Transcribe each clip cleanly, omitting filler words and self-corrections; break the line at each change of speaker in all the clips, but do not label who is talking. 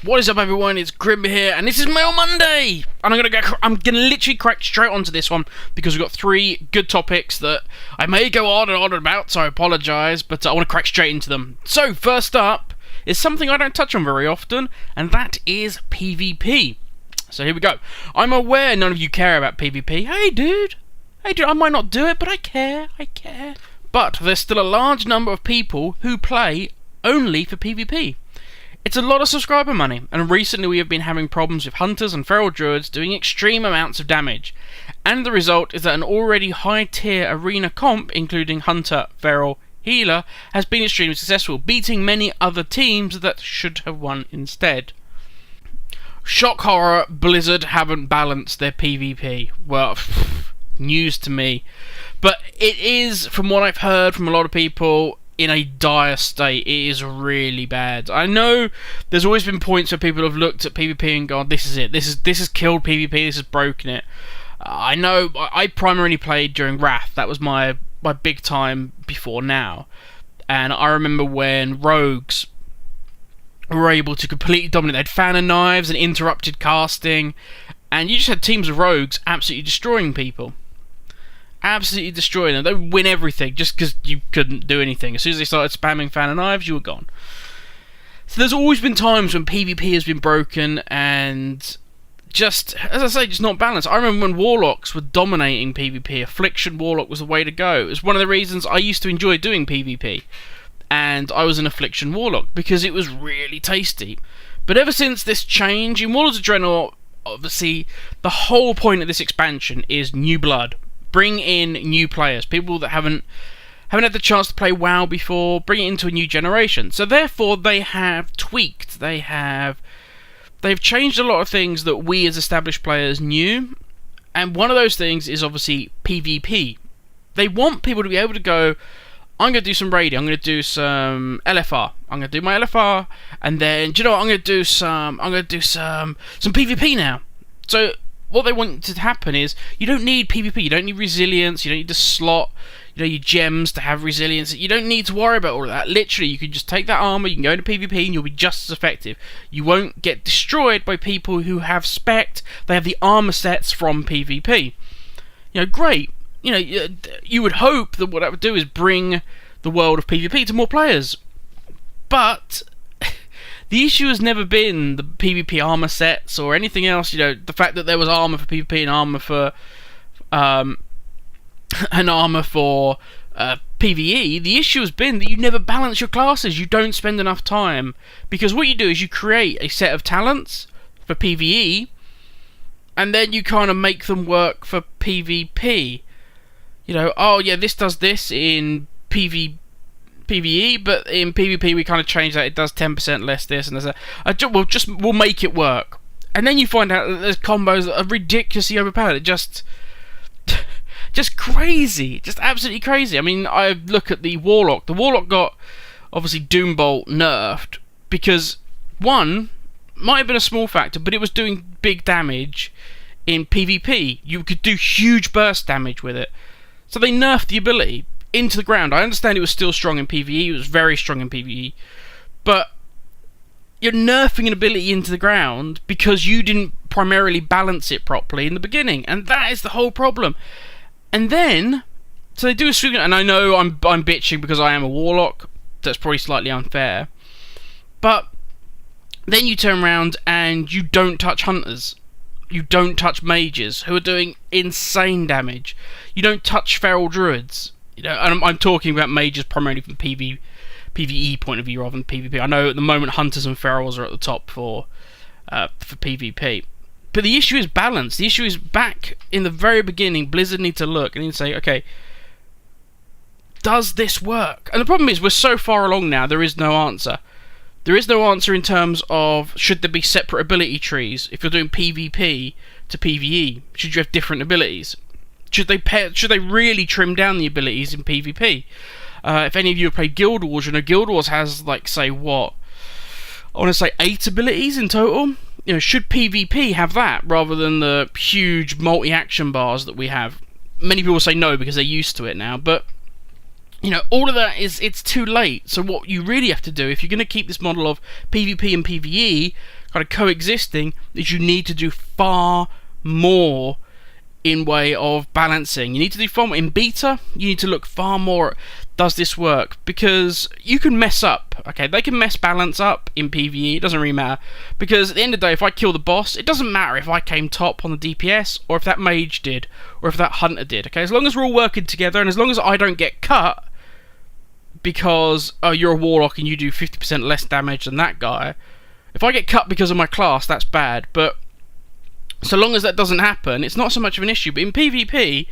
What is up, everyone? It's Grim here, and this is Mail Monday. And I'm gonna literally crack straight onto this one because we've got three good topics that I may go on and on about, so I apologise, but I want to crack straight into them. So first up is something I don't touch on very often, and that is PvP. So here we go. I'm aware none of you care about PvP. Hey dude, I might not do it, but I care. But there's still a large number of people who play only for PvP. It's a lot of subscriber money, and recently we have been having problems with hunters and feral druids doing extreme amounts of damage, and the result is that an already high tier arena comp, including hunter, feral, healer, has been extremely successful, beating many other teams that should have won instead. Shock horror, Blizzard haven't balanced their PvP. Well, news to me. But it is, from what I've heard from a lot of people, in a dire state. It is really bad. I know there's always been points where people have looked at PvP and gone, this is it, this has killed PvP, this has broken it. I know I primarily played during Wrath. That was my big time before now. And I remember when rogues were able to completely dominate. They had fan and knives and interrupted casting, and you just had teams of rogues absolutely destroying people. Absolutely destroying them. They would win everything just because you couldn't do anything. As soon as they started spamming fan and knives, you were gone. So there's always been times when PvP has been broken and just, as I say, just not balanced. I remember when Warlocks were dominating PvP. Affliction Warlock was the way to go. It was one of the reasons I used to enjoy doing PvP. And I was an Affliction Warlock because it was really tasty. But ever since this change, in Warlords of Draenor, obviously, the whole point of this expansion is new blood. Bring in new players, people that haven't had the chance to play WoW before, bring it into a new generation. So therefore they have tweaked, they've changed a lot of things that we as established players knew, and one of those things is obviously PvP. They want people to be able to go, I'm going to do some raiding, I'm going to do some LFR, I'm going to do my LFR, and then, do you know what, I'm going to do some PvP now. So what they want to happen is, you don't need PvP, you don't need resilience, you don't need to slot, your gems to have resilience, you don't need to worry about all of that. Literally, you can just take that armor, you can go into PvP, and you'll be just as effective. You won't get destroyed by people who have spect, they have the armor sets from PvP. Great. You would hope that what that would do is bring the world of PvP to more players. But the issue has never been the PvP armor sets or anything else. The fact that there was armor for PvP and armor for PvE. The issue has been that you never balance your classes. You don't spend enough time, because what you do is you create a set of talents for PvE, and then you kind of make them work for PvP. Oh yeah, this does this in PvE, but in PvP we kind of change that. It does 10% less this and there's that. We'll make it work. And then you find out that there's combos that are ridiculously overpowered. Just crazy. Just absolutely crazy. I mean, I look at the Warlock. The Warlock got, obviously, Doombolt nerfed because, one, might have been a small factor, but it was doing big damage in PvP. You could do huge burst damage with it. So they nerfed the ability into the ground. I understand it was still strong in PvE, it was very strong in PvE, but you're nerfing an ability into the ground because you didn't primarily balance it properly in the beginning, and that is the whole problem. And then, so they do a swing, and I know I'm bitching because I am a Warlock, that's probably slightly unfair, but then you turn around and you don't touch Hunters. You don't touch mages, who are doing insane damage. You don't touch feral druids. And I'm talking about mages primarily from PvE point of view rather than PvP. I know at the moment hunters and ferals are at the top for PvP. But the issue is balance. The issue is, back in the very beginning, Blizzard need to look and say, okay, does this work? And the problem is, we're so far along now, there is no answer. There is no answer in terms of, should there be separate ability trees if you're doing PvP to PvE? Should you have different abilities? Should they really trim down the abilities in PvP? If any of you have played Guild Wars, Guild Wars has, like, say, what? I want to say 8 abilities in total. Should PvP have that rather than the huge multi-action bars that we have? Many people say no because they're used to it now, but all of that it's too late. So what you really have to do, if you're going to keep this model of PvP and PvE, kind of coexisting, is you need to do far more in way of balancing. You need to do far more in beta. You need to look far more at, does this work? Because you can mess up. Okay, they can mess balance up in PvE. It doesn't really matter, because at the end of the day, if I kill the boss, it doesn't matter if I came top on the DPS or if that mage did or if that hunter did. Okay, as long as we're all working together and as long as I don't get cut because you're a warlock and you do 50% less damage than that guy. If I get cut because of my class, that's bad, but so long as that doesn't happen, it's not so much of an issue. But in PvP,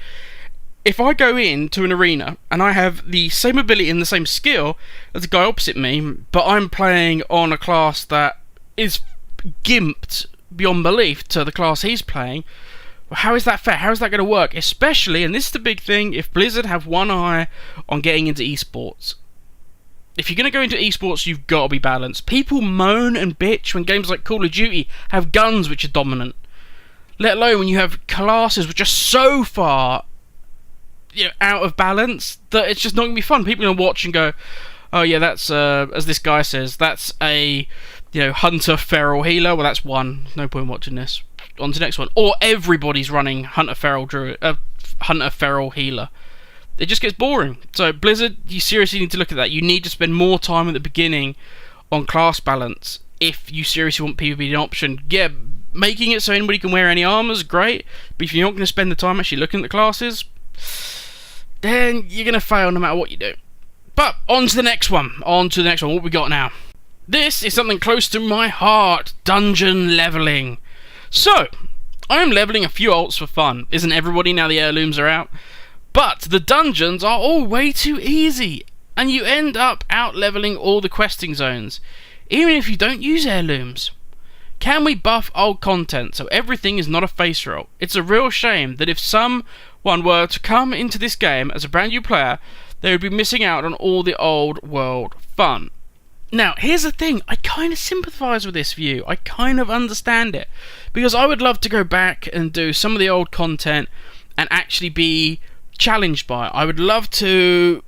if I go into an arena and I have the same ability and the same skill as the guy opposite me, but I'm playing on a class that is gimped beyond belief to the class he's playing, well, how is that fair? How is that going to work? Especially, and this is the big thing, if Blizzard have one eye on getting into esports. If you're going to go into esports, you've got to be balanced. People moan and bitch when games like Call of Duty have guns which are dominant. Let alone when you have classes which are so far, out of balance that it's just not going to be fun. People are going to watch and go, oh yeah, that's, as this guy says, that's a, hunter feral healer. Well, that's one. No point watching this. On to the next one. Or everybody's running hunter feral healer. It just gets boring. So Blizzard, you seriously need to look at that. You need to spend more time at the beginning on class balance if you seriously want PvP an option. Yeah, making it so anybody can wear any armor is great, but if you're not going to spend the time actually looking at the classes, then you're going to fail no matter what you do. But on to the next one. What we got now? This is something close to my heart. Dungeon leveling. So, I am leveling a few alts for fun. Isn't everybody now the heirlooms are out? But the dungeons are all way too easy, and you end up out-leveling all the questing zones, even if you don't use heirlooms. Can we buff old content so everything is not a face roll? It's a real shame that if someone were to come into this game as a brand new player, they would be missing out on all the old world fun. Now, here's the thing, I kind of sympathise with this view. I kind of understand it, because I would love to go back and do some of the old content and actually be challenged by it. I would love to,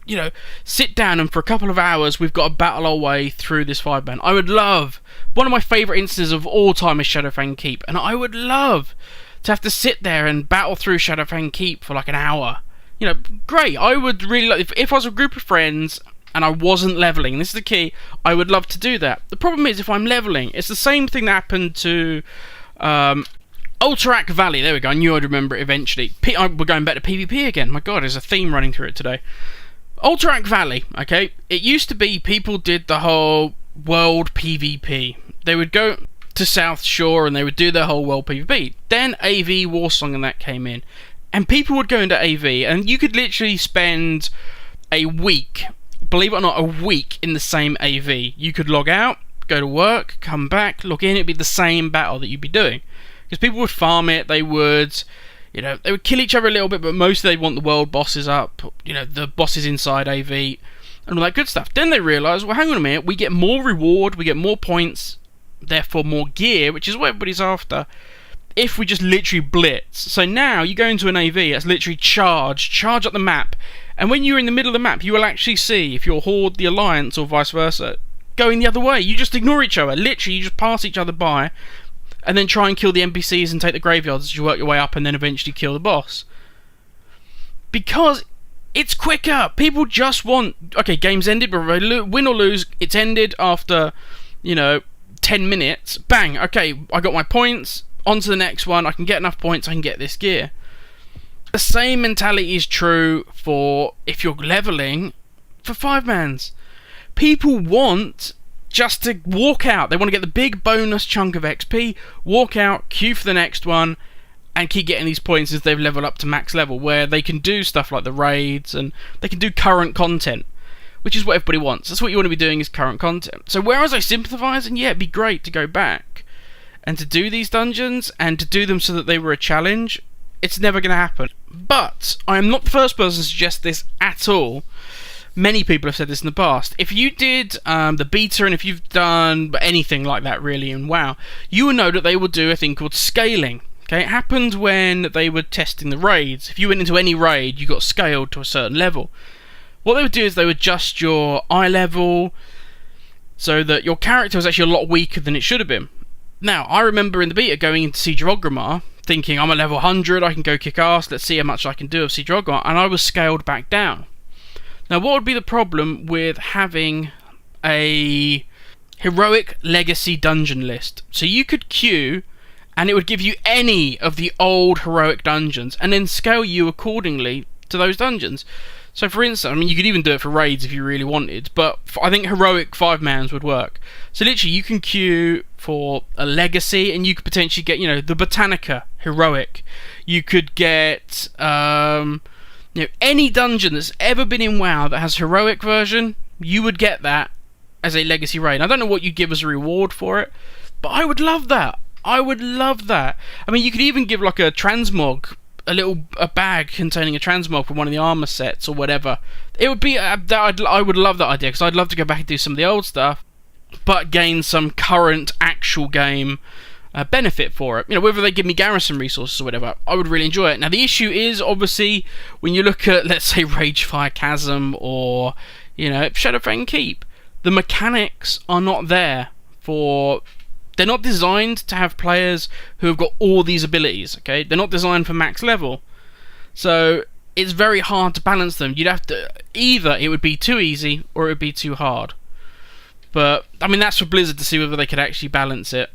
sit down and for a couple of hours we've got to battle our way through this 5-man. I would love, one of my favourite instances of all time is Shadowfang Keep, and I would love to have to sit there and battle through Shadowfang Keep for like an hour. Great. I would really like, if I was a group of friends and I wasn't leveling, this is the key, I would love to do that. The problem is if I'm leveling, it's the same thing that happened to Ultrak Valley. There we go, I knew I'd remember it eventually. We're going back to PvP again. My god, there's a theme running through it today. Ultrak Valley, okay, it used to be people did the whole world PvP. They would go to South Shore and they would do their whole world PvP. Then AV Warsong and that came in. And people would go into AV and you could literally spend a week, believe it or not, a week in the same AV. You could log out, go to work, come back, log in, it'd be the same battle that you'd be doing. Because people would farm it, they would kill each other a little bit, but mostly they'd want the world bosses up, the bosses inside AV, and all that good stuff. Then they realised, well, hang on a minute, we get more reward, we get more points, therefore more gear, which is what everybody's after, if we just literally blitz. So now you go into an AV, it's literally charge up the map, and when you're in the middle of the map, you will actually see if you're Horde, the Alliance, or vice versa, going the other way. You just ignore each other, literally, you just pass each other by, and then try and kill the NPCs and take the graveyards as you work your way up and then eventually kill the boss. Because it's quicker. People just want, okay, game's ended, but win or lose, it's ended after, 10 minutes. Bang, okay, I got my points, on to the next one, I can get enough points, I can get this gear. The same mentality is true for if you're leveling for 5-mans. People want just to walk out. They want to get the big bonus chunk of XP, walk out, queue for the next one, and keep getting these points as they've leveled up to max level, where they can do stuff like the raids, and they can do current content, which is what everybody wants. That's what you want to be doing, is current content. So whereas I sympathise, and yeah, it'd be great to go back and to do these dungeons, and to do them so that they were a challenge, it's never going to happen. But I am not the first person to suggest this at all. Many people have said this in the past. If you did the beta, and if you've done anything like that really in WoW, you will know that they will do a thing called scaling. Okay, it happened when they were testing the raids. If you went into any raid, you got scaled to a certain level. What they would do is they would adjust your eye level so that your character was actually a lot weaker than it should have been. Now, I remember in the beta going into Siege of Orgrimmar, thinking I'm at level 100, I can go kick ass, let's see how much I can do of Siege of Orgrimmar, and I was scaled back down. Now, what would be the problem with having a heroic legacy dungeon list? So you could queue, and it would give you any of the old heroic dungeons, and then scale you accordingly to those dungeons. So for instance, I mean, you could even do it for raids if you really wanted, but I think heroic 5-mans would work. So literally, you can queue for a legacy, and you could potentially get, the Botanica heroic. You could get, any dungeon that's ever been in WoW that has heroic version, you would get that as a legacy raid. I don't know what you'd give as a reward for it, but I would love that. I would love that. I mean, you could even give like a transmog, a bag containing a transmog from one of the armor sets or whatever. It would be I would love that idea, because I'd love to go back and do some of the old stuff, but gain some current actual game benefit for it. Whether they give me garrison resources or whatever, I would really enjoy it. Now the issue is, obviously, when you look at, let's say, Ragefire Chasm or Shadowfang Keep, the mechanics are not there for. They're not designed to have players who have got all these abilities, okay? They're not designed for max level. So it's very hard to balance them. You'd have to... Either it would be too easy or it would be too hard. But, I mean, that's for Blizzard to see whether they could actually balance it.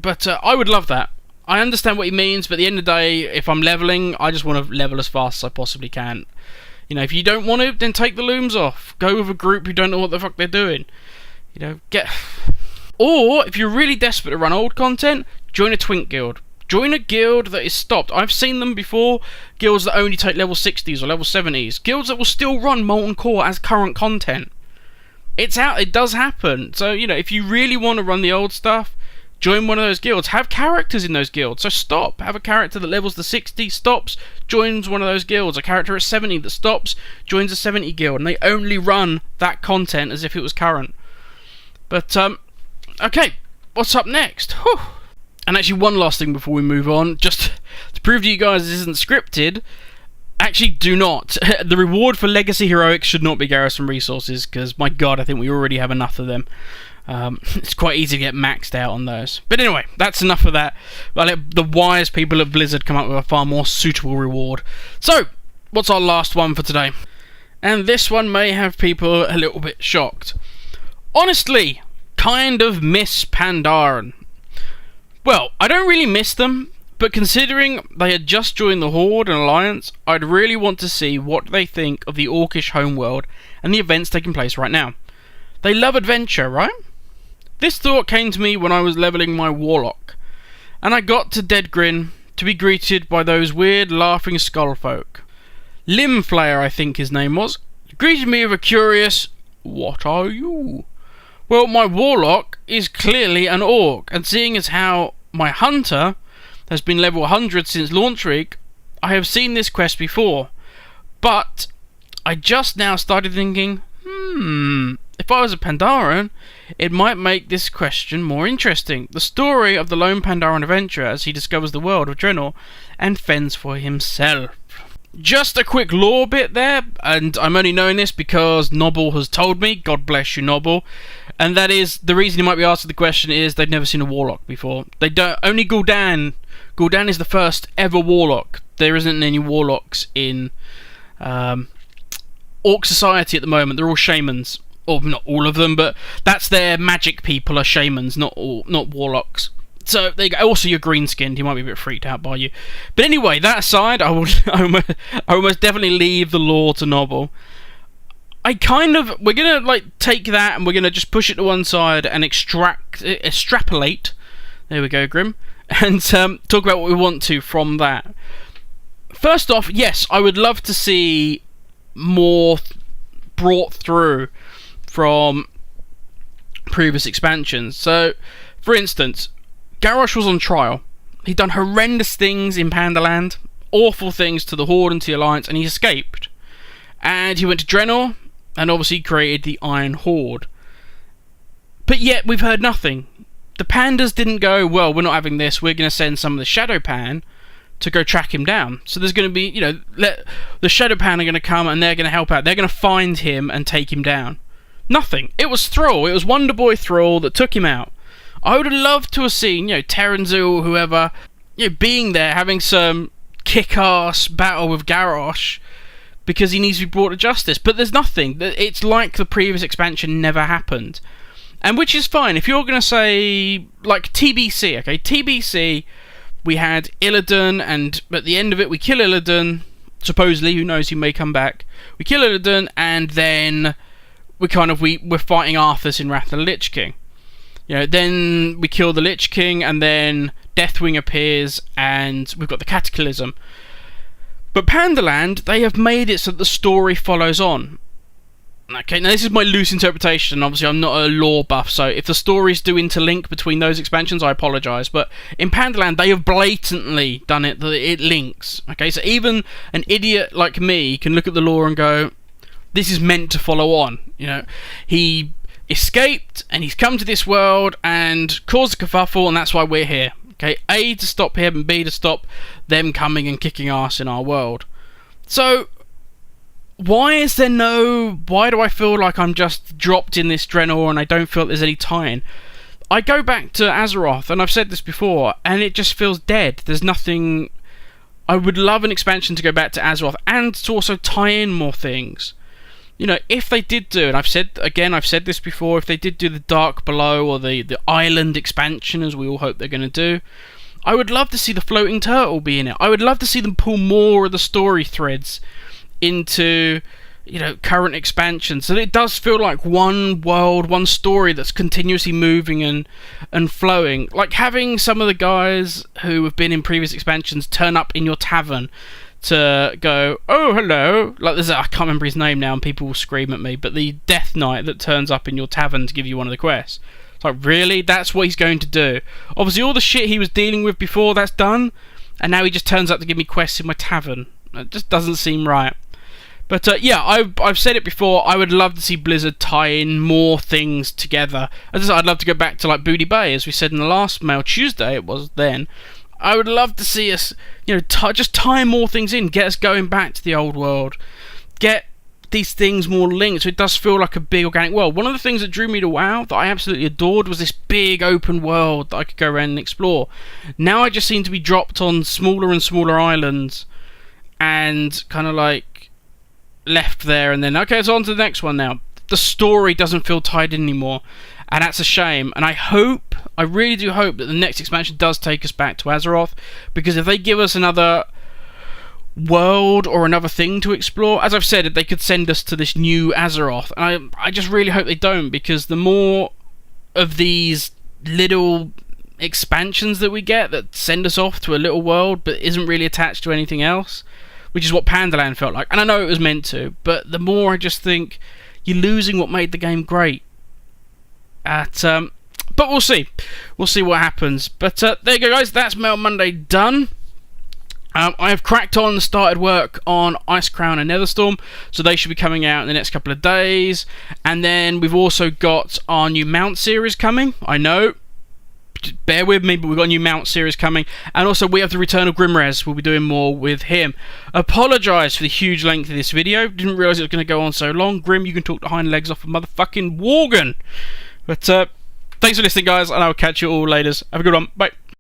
But I would love that. I understand what he means, but at the end of the day, if I'm leveling, I just want to level as fast as I possibly can. If you don't want to, then take the looms off. Go with a group who don't know what the fuck they're doing. Or, if you're really desperate to run old content, join a Twink guild. Join a guild that is stopped. I've seen them before. Guilds that only take level 60s or level 70s. Guilds that will still run Molten Core as current content. It's out. It does happen. So, if you really want to run the old stuff, join one of those guilds. Have characters in those guilds. So stop. Have a character that levels the 60, stops, joins one of those guilds. A character at 70 that stops, joins a 70 guild. And they only run that content as if it was current. But, okay, what's up next? Whew. And actually, one last thing before we move on, just to prove to you guys this isn't scripted, actually do not. The reward for Legacy Heroics should not be garrison resources, because, my god, I think we already have enough of them. It's quite easy to get maxed out on those. But anyway, that's enough of that. I'll let the wise people at Blizzard come up with a far more suitable reward. So, what's our last one for today? And this one may have people a little bit shocked. Honestly, kind of miss Pandaren. Well, I don't really miss them, but considering they had just joined the Horde and Alliance, I'd really want to see what they think of the Orcish homeworld and the events taking place right now. They love adventure, right? This thought came to me when I was leveling my Warlock, and I got to Deadgrin to be greeted by those weird laughing skull folk. Limflayer, I think his name was, greeted me with a curious, "What are you?" Well, my Warlock is clearly an Orc, and seeing as how my Hunter has been level 100 since launch week, I have seen this quest before. But I just now started thinking, if I was a Pandaren, it might make this question more interesting. The story of the lone Pandaren adventurer as he discovers the world of Draenor and fends for himself. Just a quick lore bit there, and I'm only knowing this because Noble has told me, God bless you Noble, and that is, the reason he might be asking the question is they've never seen a Warlock before. They don't, only Gul'dan is the first ever Warlock. There isn't any Warlocks in Orc society at the moment. They're all shamans. Or not all of them, but that's their magic people are shamans, not Warlocks. So there you go. Also, you're green-skinned. He might be a bit freaked out by you. But anyway, that aside, I will most definitely leave the lore to Noble. We're gonna take that and we're gonna just push it to one side and extrapolate. There we go, Grim, and talk about what we want to from that. First off, yes, I would love to see more brought through from previous expansions. So, for instance, Garrosh was on trial. He'd done horrendous things in Pandaland, awful things to the Horde and to the Alliance, and he escaped. And he went to Draenor, and obviously created the Iron Horde. But yet, we've heard nothing. The Pandas didn't go, well, we're not having this, we're going to send some of the Shadowpan to go track him down. So there's going to be, the Shadowpan are going to come and they're going to help out. They're going to find him and take him down. Nothing. It was Thrall. It was Wonder Boy Thrall that took him out. I would have loved to have seen, Terranzu or whoever, being there, having some kick-ass battle with Garrosh, because he needs to be brought to justice. But there's nothing. It's like the previous expansion never happened. And which is fine. If you're going to say, like TBC, okay? TBC, we had Illidan, and at the end of it, we kill Illidan. Supposedly, who knows, he may come back. We kill Illidan, and then we're fighting Arthas in Wrath of the Lich King. Then we kill the Lich King, and then Deathwing appears, and we've got the Cataclysm. But Pandaland, they have made it so that the story follows on. Okay, now this is my loose interpretation. Obviously, I'm not a lore buff, so if the stories do interlink between those expansions, I apologise. But in Pandaland, they have blatantly done it that it links. Okay, so even an idiot like me can look at the lore and go, this is meant to follow on. He escaped, and he's come to this world and caused a kerfuffle, and that's why we're here. Okay, A, to stop him, and B, to stop them coming and kicking ass in our world. So why do I feel like I'm just dropped in this Draenor and I don't feel like there's any tie-in? I go back to Azeroth, and I've said this before, and it just feels dead. There's nothing. I would love an expansion to go back to Azeroth and to also tie in more things. If they did do, and I've said this before, if they did do the Dark Below or the Island expansion, as we all hope they're going to do, I would love to see the Floating Turtle be in it. I would love to see them pull more of the story threads into current expansions, so that it does feel like one world, one story that's continuously moving and flowing. Like having some of the guys who have been in previous expansions turn up in your tavern to go, oh hello, like I can't remember his name now and people will scream at me, but the Death Knight that turns up in your tavern to give you one of the quests. It's like, really? That's what he's going to do? Obviously all the shit he was dealing with before, that's done, and now he just turns up to give me quests in my tavern. It just doesn't seem right. But I've said it before, I would love to see Blizzard tie in more things together. As I said, I'd love to go back to like Booty Bay, as we said in the last Mail Tuesday, it was then. I would love to see us, just tie more things in, get us going back to the old world, get these things more linked, so it does feel like a big organic world. One of the things that drew me to WoW, that I absolutely adored, was this big open world that I could go around and explore. Now I just seem to be dropped on smaller and smaller islands, and kind of like left there, and then, okay, it's on to the next one now. The story doesn't feel tied in anymore, and that's a shame. And I really do hope that the next expansion does take us back to Azeroth, because if they give us another world or another thing to explore, as I've said, they could send us to this new Azeroth, and I just really hope they don't, because the more of these little expansions that we get that send us off to a little world but isn't really attached to anything else, which is what Pandaland felt like, and I know it was meant to, but the more I just think you're losing what made the game great. But we'll see what happens. But there you go, guys, that's Mail Monday done. I have cracked on and started work on Icecrown and Netherstorm, so they should be coming out in the next couple of days. And then we've also got our new mount series coming. I know, bear with me, but we've got a new mount series coming. And also we have the return of Grimrez. We'll be doing more with him. Apologise for the huge length of this video. Didn't realise it was going to go on so long. Grim, you can talk the hind legs off a motherfucking Worgen. But thanks for listening, guys, and I'll catch you all later. Have a good one. Bye.